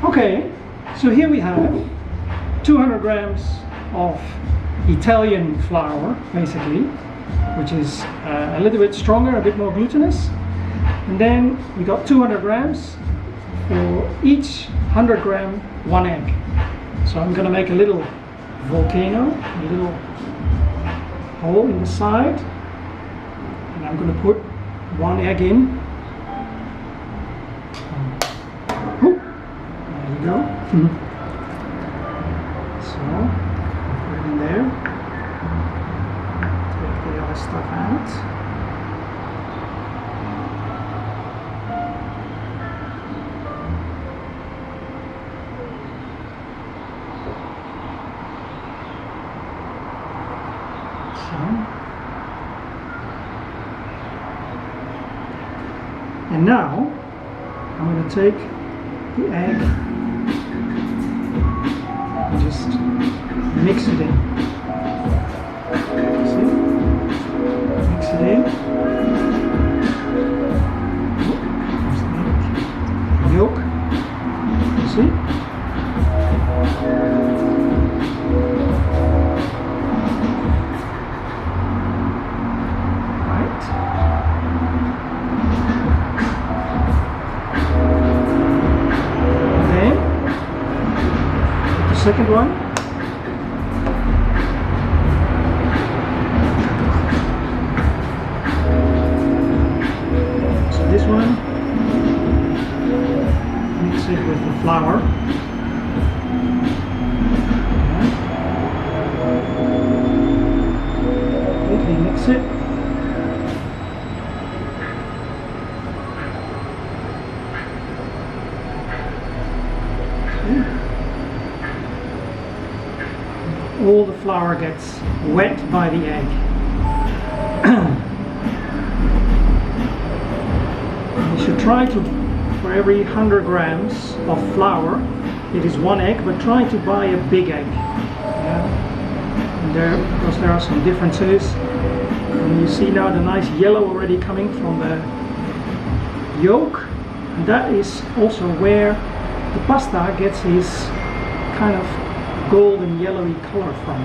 Okay, so here we have 200 grams of Italian flour, basically, which is a little bit stronger, a bit more glutinous. And then we got 200 grams for each 100 gram, 1 egg. So I'm going to make a little volcano, a little hole in the side, and I'm going to put 1 egg in. There you go. So, put it in there. Take the other stuff out. And now I'm going to take the egg and just mix it in. See? Mix it in. There's the egg. Yolk. See? Second one. So this one, mix it with the flour. Completely mix it. All the flour gets wet by the egg. You should try to, for every 100 grams of flour, it is 1 egg, but try to buy a big egg. Yeah. And because there are some differences. And you see now the nice yellow already coming from the yolk. And that is also where the pasta gets his kind of golden yellowy color from.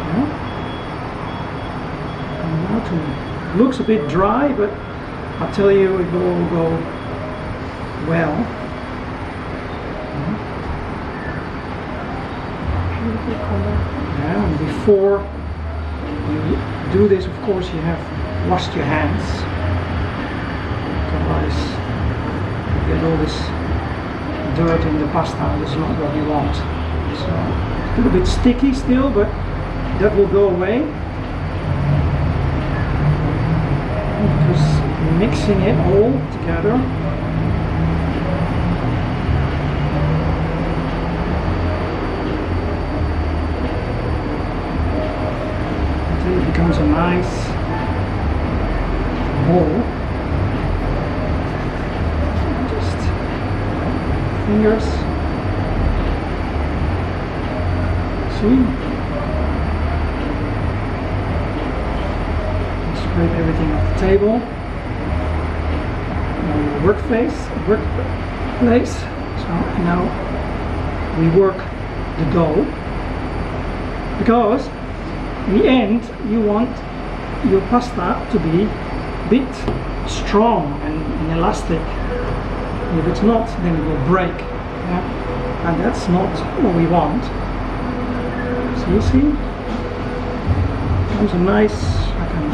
Yeah? And now it looks a bit dry, but I'll tell you it will all go well. Yeah. Beautiful color. Yeah, and before you do this, of course, you have washed your hands. Otherwise, you get all this dirt in the pasta. That's not what you want. So it's a little bit sticky still, but that will go away because mixing it all together. Until it becomes a nice ball. Just fingers. See? Scrape everything off the table. Now your workplace. So now we work the dough, because in the end you want your pasta to be a bit strong and elastic. If it's not, then it will break. Yeah? And that's not what we want. So you see, comes a nice, I can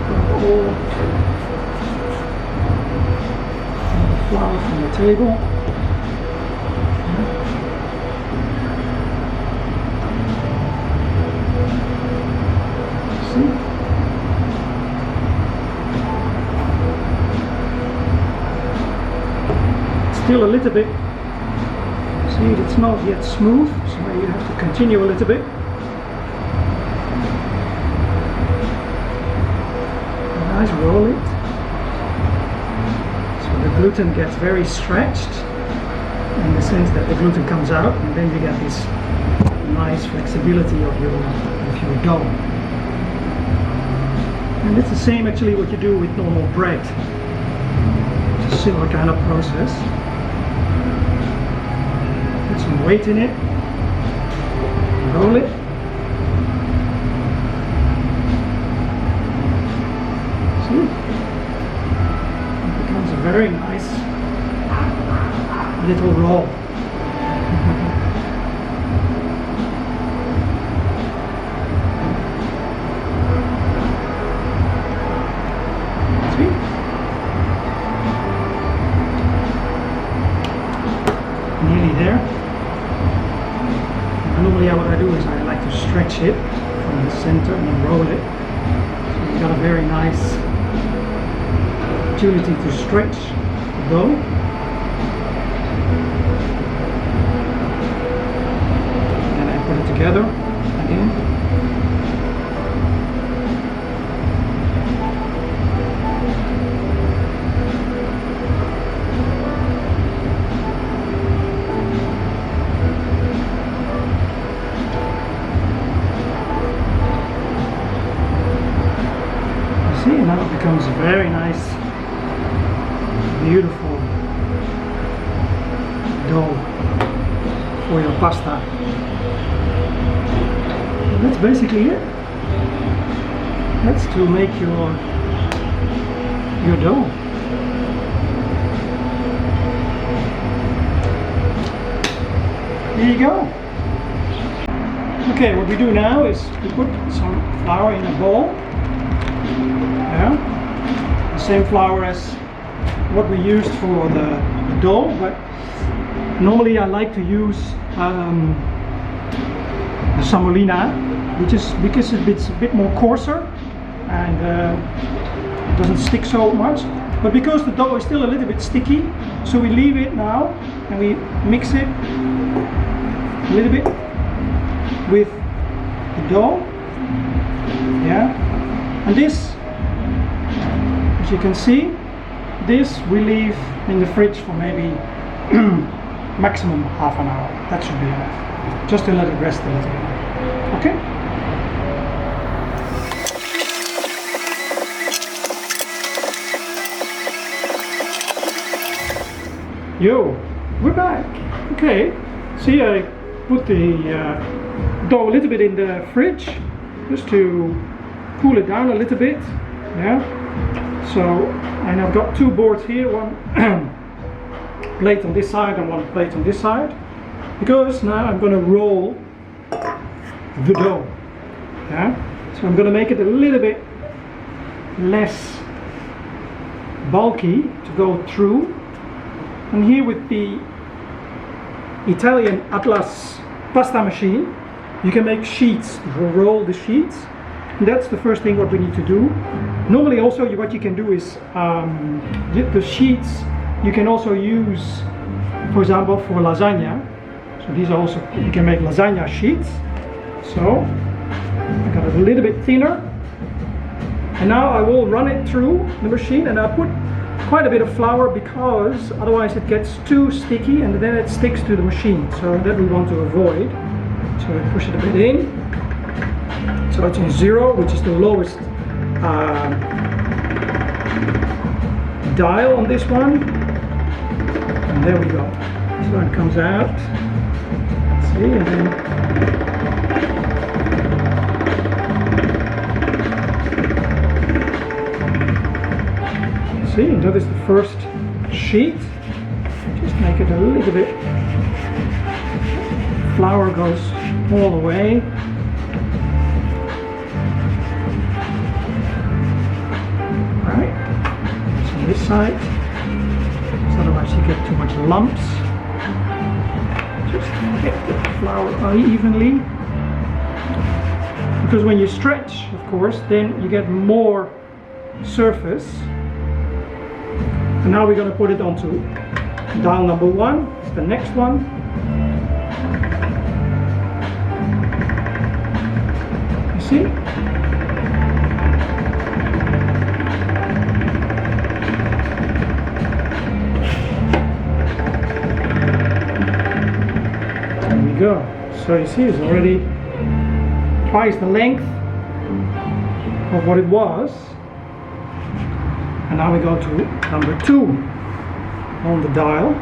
grab all the flour from the table. Yeah. See? Still a little bit. See, it's not yet smooth, so you have to continue a little bit. Nice, roll it. So the gluten gets very stretched in the sense that the gluten comes out, and then you get this nice flexibility of your dough. And it's the same actually what you do with normal bread. It's a similar kind of process. Put some weight in it. Roll it. See? It becomes a very nice little roll. Nearly there. And normally what I do is I like to stretch it from the center and then roll it. So you've got a very nice opportunity to stretch the dough. And I put it together again. See, now it becomes a very nice, beautiful dough for your pasta. And that's basically it. That's to make your dough. There you go. Okay, what we do now is we put some flour in a bowl. Yeah, the same flour as what we used for the dough, but normally I like to use the semolina, which is because it's a bit more coarser and it doesn't stick so much. But because the dough is still a little bit sticky, so we leave it now and we mix it a little bit with the dough. Yeah, and this, as you can see, this we leave in the fridge for maybe maximum half an hour. That should be enough. Just to let it rest a little bit. Okay? Yo, we're back. Okay, see, I put the dough a little bit in the fridge just to cool it down a little bit. Yeah. So, and I've got two boards here, one plate on this side and one plate on this side, because now I'm going to roll the dough. Yeah. So I'm going to make it a little bit less bulky to go through. And here with the Italian Atlas pasta machine, you can make sheets. You will roll the sheets. And that's the first thing what we need to do. Normally also what you can do is the sheets you can also use, for example, for lasagna. So these are also, you can make lasagna sheets. So I got it a little bit thinner. And now I will run it through the machine, and I put quite a bit of flour because otherwise it gets too sticky and then it sticks to the machine. So that we want to avoid. So I push it a bit in. So it's on 0, which is the lowest dial on this one. And there we go. So it comes out. See, and then see, and that is the first sheet. Just make it a little bit. Flour goes all the way. Right. So on this side, so otherwise you get too much lumps. Just get the flour evenly. Because when you stretch, of course, then you get more surface. And now we're going to put it onto dial number 1. It's the next one. You see? There we go. So you see, it's already twice the length of what it was. And now we go to number 2 on the dial.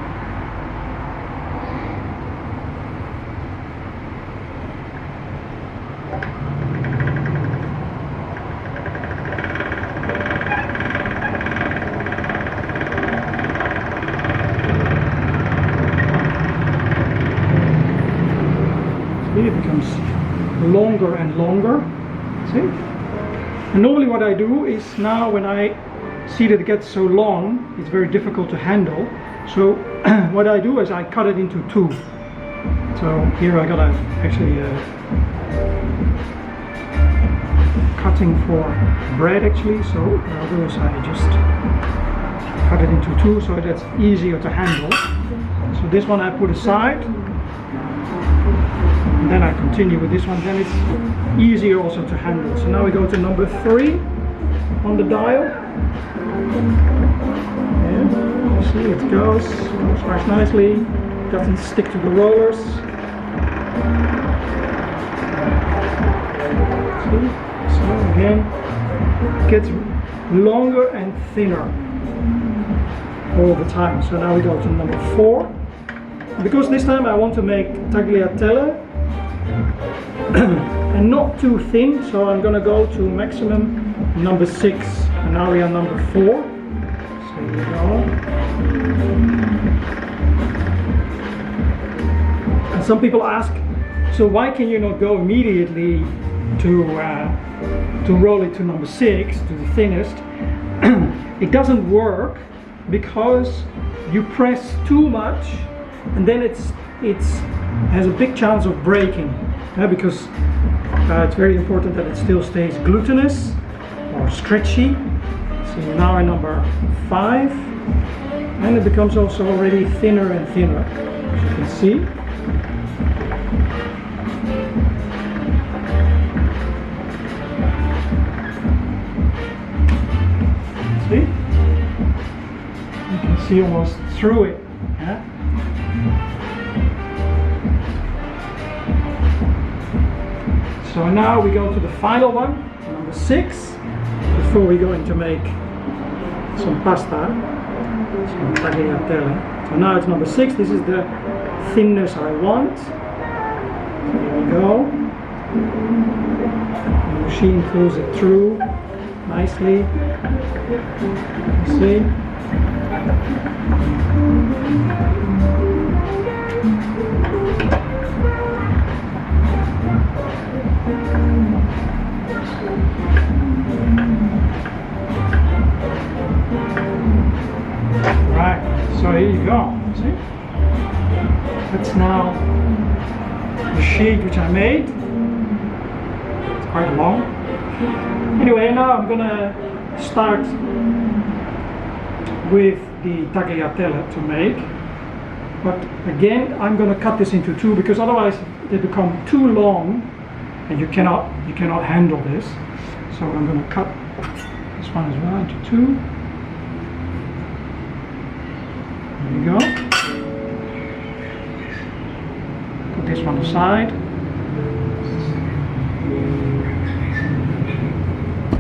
longer and longer. See? And normally what I do is, now when I see that it gets so long, it's very difficult to handle. So what I do is I cut it into two. So here I got actually cutting for bread actually. So what I'll do is I just cut it into two so that's easier to handle. So this one I put aside. And then I continue with this one, then it's easier also to handle. So now we go to number 3 on the dial. And you see it goes quite nicely, doesn't stick to the rollers. See? So again, it gets longer and thinner all the time. So now we go to number 4. Because this time I want to make tagliatelle and not too thin, so I'm going to go to maximum number 6, and now we are number 4. So here we go. And some people ask, so why can you not go immediately to roll it to number 6, to the thinnest? It doesn't work because you press too much and then it has a big chance of breaking, because it's very important that it still stays glutinous or stretchy. So now in number 5, and it becomes also already thinner and thinner, as you can see. See? You can see almost through it. Yeah? So now we go to the final one, number 6, before we go into make some pasta, some tagliatelle. So now it's number 6, this is the thinness I want. So here we go. The machine pulls it through nicely. You see? Right, so here you go. See? That's now the sheet which I made. It's quite long. Anyway, now I'm gonna start with the tagliatelle to make. But again, I'm gonna cut this into 2 because otherwise they become too long and you cannot handle this. So I'm gonna cut this one as well into 2. There you go. Put this one aside.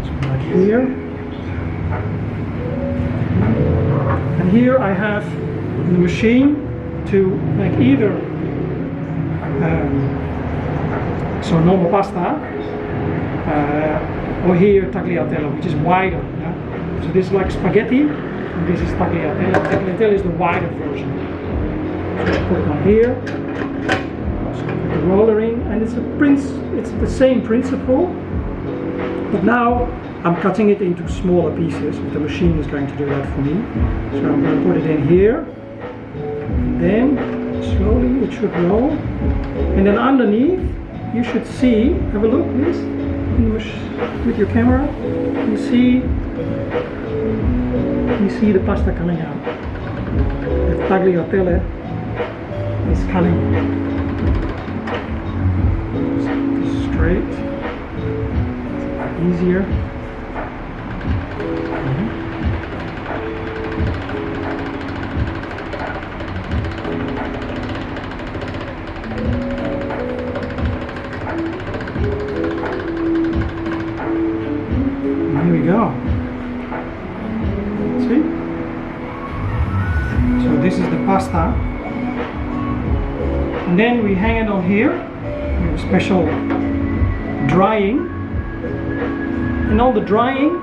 So right here. And here I have the machine to make either so normal pasta or here tagliatelle, which is wider. Yeah? So this is like spaghetti. This is tagliatelle. Tagliatelle is the wider version. So put it on here. So put the roller in, and it's the same principle. But now I'm cutting it into smaller pieces. The machine is going to do that for me. So I'm going to put it in here. And then slowly it should roll. And then underneath you should see. Have a look, please. With your camera, you see the pasta coming out. The tagliatelle is coming straight. It's easier. Here we go. See? So this is the pasta. And then we hang it on here. We have a special drying. And on the drying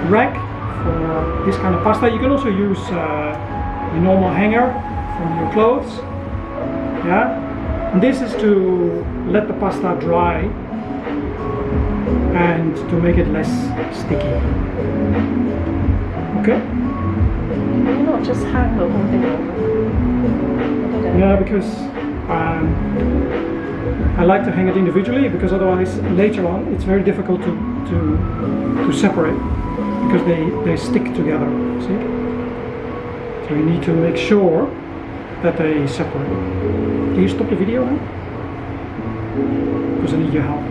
rack for this kind of pasta, you can also use your normal hanger from your clothes. Yeah? This is to let the pasta dry and to make it less sticky. Okay? Why not just hang the whole thing over? Yeah, because I like to hang it individually, because otherwise later on it's very difficult to separate, because they stick together, see? So you need to make sure that they separate. Can you stop the video now? Because I need your help.